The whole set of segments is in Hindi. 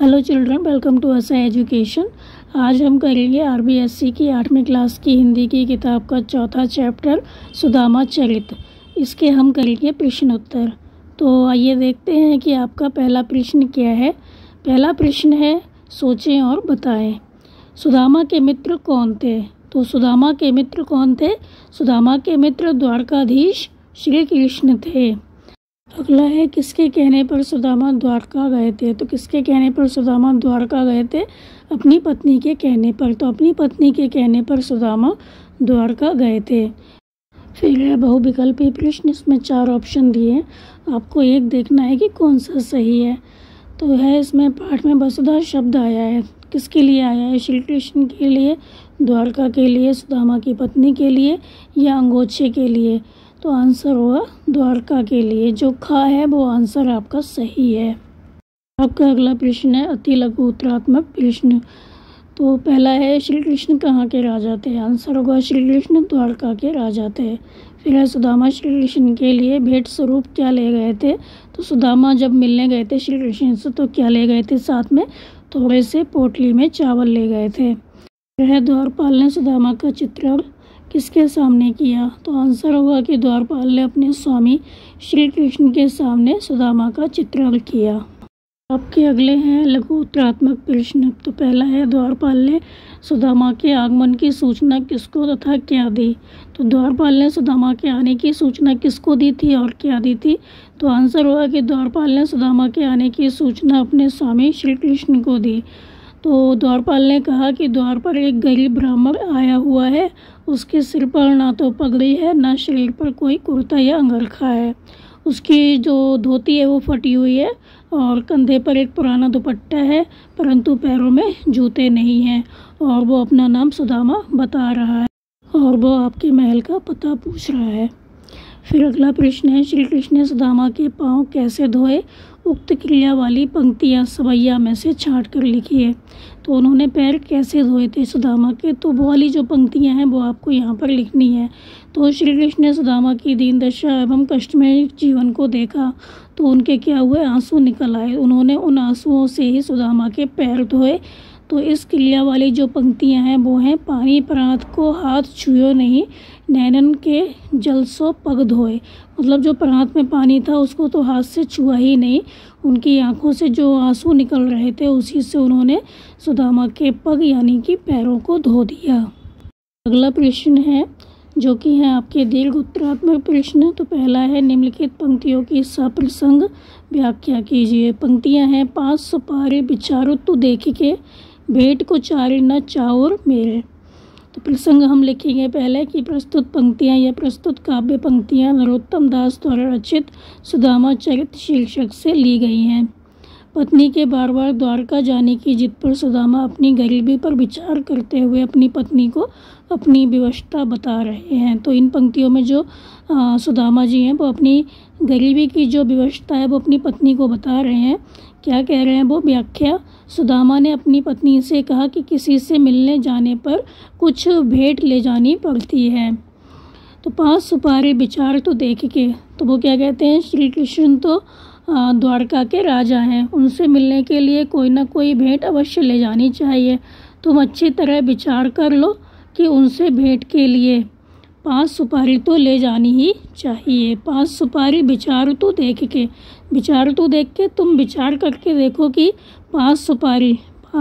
हेलो चिल्ड्रन, वेलकम टू असा एजुकेशन। आज हम करेंगे आरबीएससी की 8वीं क्लास की हिंदी की किताब का चौथा चैप्टर सुदामा चरित। इसके हम करेंगे प्रश्न उत्तर। तो आइए देखते हैं कि आपका पहला प्रश्न क्या है। पहला प्रश्न है, सोचें और बताएं। सुदामा के मित्र कौन थे? तो सुदामा के मित्र कौन थे? सुदामा के मित्र द्वारकाधीश श्री कृष्ण थे। अगला है, किसके कहने पर सुदामा द्वारका गए थे? तो किसके कहने पर सुदामा द्वारका गए थे? अपनी पत्नी के कहने पर। तो अपनी पत्नी के कहने पर सुदामा द्वारका गए थे। फिर है बहुविकल्पी प्रश्न। इसमें 4 ऑप्शन दिए हैं, आपको एक देखना है कि कौन सा सही है। तो है इसमें पाठ में वसुधा शब्द आया है, किसके लिए आया है? श्री कृष्ण के लिए, द्वारका के लिए, सुदामा की पत्नी के लिए या अंगोछे के लिए? तो आंसर होगा द्वारका के लिए। जो खा है वो आंसर आपका सही है। आपका अगला प्रश्न है अति लघु उत्तरात्मक प्रश्न। तो पहला है, श्री कृष्ण कहाँ के राजा थे? आंसर होगा श्री कृष्ण द्वारका के राजा थे। फिर है, सुदामा श्री कृष्ण के लिए भेंट स्वरूप क्या ले गए थे? तो सुदामा जब मिलने गए थे श्री कृष्ण से तो क्या ले गए थे? साथ में थोड़े से पोटली में चावल ले गए थे। फिर है, द्वारपाल ने सुदामा का चित्रण किसके सामने किया? तो आंसर होगा कि द्वारपाल ने अपने स्वामी श्री कृष्ण के सामने सुदामा का चित्रण किया। आपके अगले हैं लघु उत्तरात्मक प्रश्न। तो पहला है, द्वारपाल ने सुदामा के आगमन की सूचना किसको तथा क्या दी? तो द्वारपाल ने सुदामा के आने की सूचना किसको दी थी और क्या दी थी? तो आंसर होगा कि द्वारपाल ने सुदामा के आने की सूचना अपने स्वामी श्री कृष्ण को दी। तो द्वारपाल ने कहा कि द्वार पर एक गरीब ब्राह्मण आया हुआ है, उसके सिर पर ना तो पगड़ी है ना शरीर पर कोई कुर्ता या अंगरखा है। उसकी जो धोती है वो फटी हुई है और कंधे पर एक पुराना दुपट्टा है, परंतु पैरों में जूते नहीं हैं और वो अपना नाम सुदामा बता रहा है और वो आपके महल का पता पूछ रहा है। फिर अगला प्रश्न है, श्री कृष्ण ने सुदामा के पाँव कैसे धोए? उक्त क्रिया वाली पंक्तियाँ सवैया में से छांट कर लिखिए। तो उन्होंने पैर कैसे धोए थे सुदामा के? तो वो वाली जो पंक्तियाँ हैं वो आपको यहाँ पर लिखनी है। तो श्री कृष्ण ने सुदामा की दीन दशा एवं कष्टमय जीवन को देखा तो उनके क्या हुए? आंसू निकल आए। उन्होंने उन आंसुओं से ही सुदामा के पैर धोए। तो इस क्रिया वाली जो पंक्तियां हैं वो हैं, पानी प्रांत को हाथ छुयो नहीं, नैनन के जल सो पग धोए। मतलब जो प्रांत में पानी था उसको तो हाथ से छुआ ही नहीं, उनकी आंखों से जो आंसू निकल रहे थे उसी से उन्होंने सुदामा के पग यानी कि पैरों को धो दिया। अगला प्रश्न है जो कि है आपके दीर्घ उत्तरात्मक प्रश्न। तो पहला है, निम्नलिखित पंक्तियों की सप्रसंग व्याख्या कीजिए। पंक्तियां हैं, 5 सुपारी बिचारो तू देख के, भेंट को चारे न चाउर मेरे। तो प्रसंग हम लिखेंगे पहले कि प्रस्तुत पंक्तियां या प्रस्तुत काव्य पंक्तियां नरोत्तम दास द्वारा रचित सुदामा चरित शीर्षक से ली गई हैं। पत्नी के बार बार द्वारका जाने की जिद पर सुदामा अपनी गरीबी पर विचार करते हुए अपनी पत्नी को अपनी विवशता बता रहे हैं। तो इन पंक्तियों में जो सुदामा जी हैं वो अपनी गरीबी की जो विवशता है वो अपनी पत्नी को बता रहे हैं। क्या कह रहे हैं वो? व्याख्या, सुदामा ने अपनी पत्नी से कहा कि किसी से मिलने जाने पर कुछ भेंट ले जानी पड़ती है। तो 5 सुपारी विचार तो देख के, तो वो क्या कहते हैं? श्री कृष्ण तो द्वारका के राजा हैं, उनसे मिलने के लिए कोई ना कोई भेंट अवश्य ले जानी चाहिए। तुम अच्छी तरह विचार कर लो कि उनसे भेंट के लिए 5 सुपारी तो ले जानी ही चाहिए। 5 सुपारी विचार तो देख के, विचार तो देख के तुम विचार करके देखो कि 5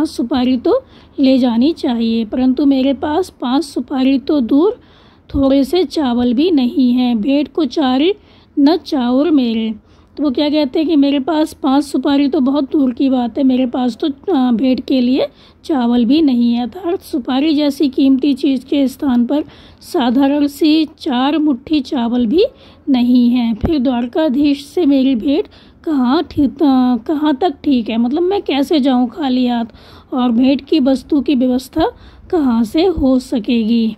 सुपारी तो ले जानी चाहिए, परंतु मेरे पास 5 सुपारी तो दूर थोड़े से चावल भी नहीं हैं। भेंट को चारे न चाउर मेरे। तो वो क्या कहते हैं कि मेरे पास 5 सुपारी तो बहुत दूर की बात है, मेरे पास तो भेंट के लिए चावल भी नहीं है। अर्थात सुपारी जैसी कीमती चीज़ के स्थान पर साधारण सी 4 मुट्ठी चावल भी नहीं है। फिर द्वारकाधीश से मेरी भेंट कहाँ तक ठीक है? मतलब मैं कैसे जाऊँ खाली हाथ, और भेंट की वस्तु की व्यवस्था कहाँ से हो सकेगी?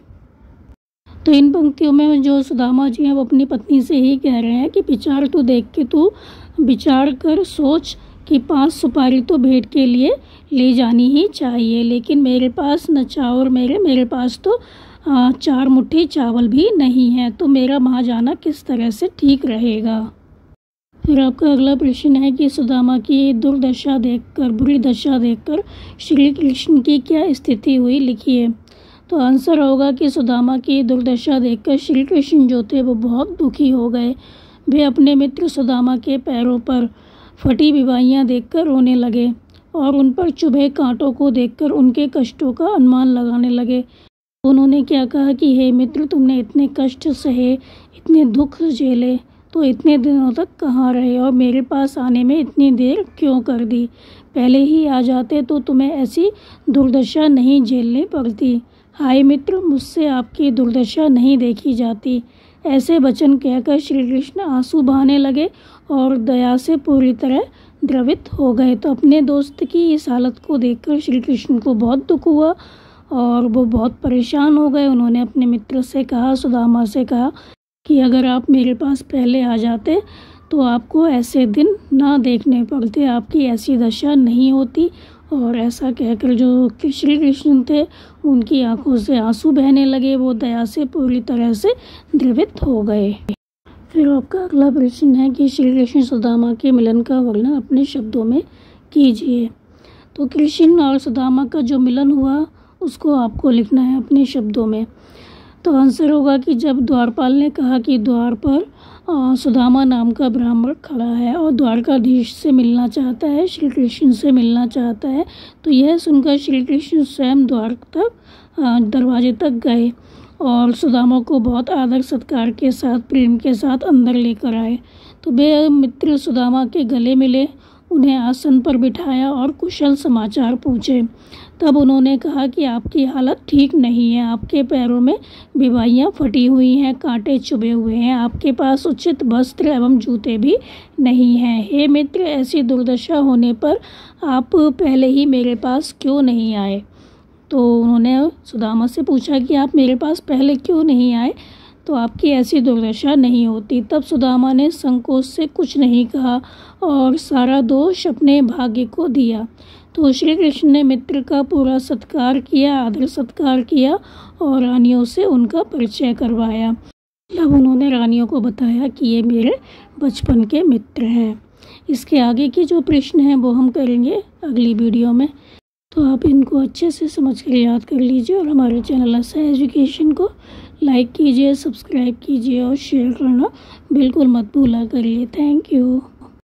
तो इन पंक्तियों में जो सुदामा जी हैं वो अपनी पत्नी से ही कह रहे हैं कि विचार तो देख के तू विचार कर सोच कि 5 सुपारी तो भेंट के लिए ले जानी ही चाहिए, लेकिन मेरे पास न चाउर मेरे पास तो 4 मुट्ठी चावल भी नहीं है, तो मेरा वहाँ जाना किस तरह से ठीक रहेगा। फिर आपका अगला प्रश्न है कि सुदामा की दुर्दशा देखकर, बुरी दशा देखकर श्री कृष्ण की क्या स्थिति हुई, लिखिए। तो आंसर होगा कि सुदामा की दुर्दशा देखकर श्री कृष्ण जो थे वो बहुत दुखी हो गए। वे अपने मित्र सुदामा के पैरों पर फटी विवाइयाँ देखकर रोने लगे और उन पर चुभे कांटों को देखकर उनके कष्टों का अनुमान लगाने लगे। उन्होंने क्या कहा कि हे मित्र, तुमने इतने कष्ट सहे, इतने दुख झेले, तो इतने दिनों तक कहाँ रहे और मेरे पास आने में इतनी देर क्यों कर दी? पहले ही आ जाते तो तुम्हें ऐसी दुर्दशा नहीं झेलनी पड़ती। हाय मित्र, मुझसे आपकी दुर्दशा नहीं देखी जाती। ऐसे वचन कहकर श्री कृष्ण आंसू बहाने लगे और दया से पूरी तरह द्रवित हो गए। तो अपने दोस्त की इस हालत को देखकर श्री कृष्ण को बहुत दुख हुआ और वो बहुत परेशान हो गए। उन्होंने अपने मित्र से कहा, सुदामा से कहा कि अगर आप मेरे पास पहले आ जाते तो आपको ऐसे दिन ना देखने पड़ते, आपकी ऐसी दशा नहीं होती। और ऐसा कहकर जो श्री कृष्ण थे उनकी आंखों से आंसू बहने लगे, वो दया से पूरी तरह से द्रवित हो गए। फिर आपका अगला प्रश्न है कि श्री कृष्ण सुदामा के मिलन का वर्णन अपने शब्दों में कीजिए। तो कृष्ण और सुदामा का जो मिलन हुआ उसको आपको लिखना है अपने शब्दों में। तो आंसर होगा कि जब द्वारपाल ने कहा कि द्वार पर सुदामा नाम का ब्राह्मण खड़ा है और द्वारकाधीश से मिलना चाहता है, श्री कृष्ण से मिलना चाहता है, तो यह सुनकर श्री कृष्ण स्वयं द्वार तक, दरवाजे तक गए और सुदामा को बहुत आदर सत्कार के साथ, प्रेम के साथ अंदर लेकर आए। तो वे मित्र सुदामा के गले मिले, उन्हें आसन पर बिठाया और कुशल समाचार पूछे। तब उन्होंने कहा कि आपकी हालत ठीक नहीं है, आपके पैरों में विवाइयाँ फटी हुई हैं, कांटे चुभे हुए हैं, आपके पास उचित वस्त्र एवं जूते भी नहीं हैं। हे मित्र, ऐसी दुर्दशा होने पर आप पहले ही मेरे पास क्यों नहीं आए? तो उन्होंने सुदामा से पूछा कि आप मेरे पास पहले क्यों नहीं आए, तो आपकी ऐसी दुर्दशा नहीं होती। तब सुदामा ने संकोच से कुछ नहीं कहा और सारा दोष अपने भाग्य को दिया। तो श्री कृष्ण ने मित्र का पूरा सत्कार किया, आदर सत्कार किया और रानियों से उनका परिचय करवाया। तब उन्होंने रानियों को बताया कि ये मेरे बचपन के मित्र हैं। इसके आगे की जो प्रश्न हैं वो हम करेंगे अगली वीडियो में। तो आप इनको अच्छे से समझ कर याद कर लीजिए और हमारे चैनल आशा एजुकेशन को लाइक कीजिए, सब्सक्राइब कीजिए और शेयर करना बिल्कुल मत भूला करिए। Thank you.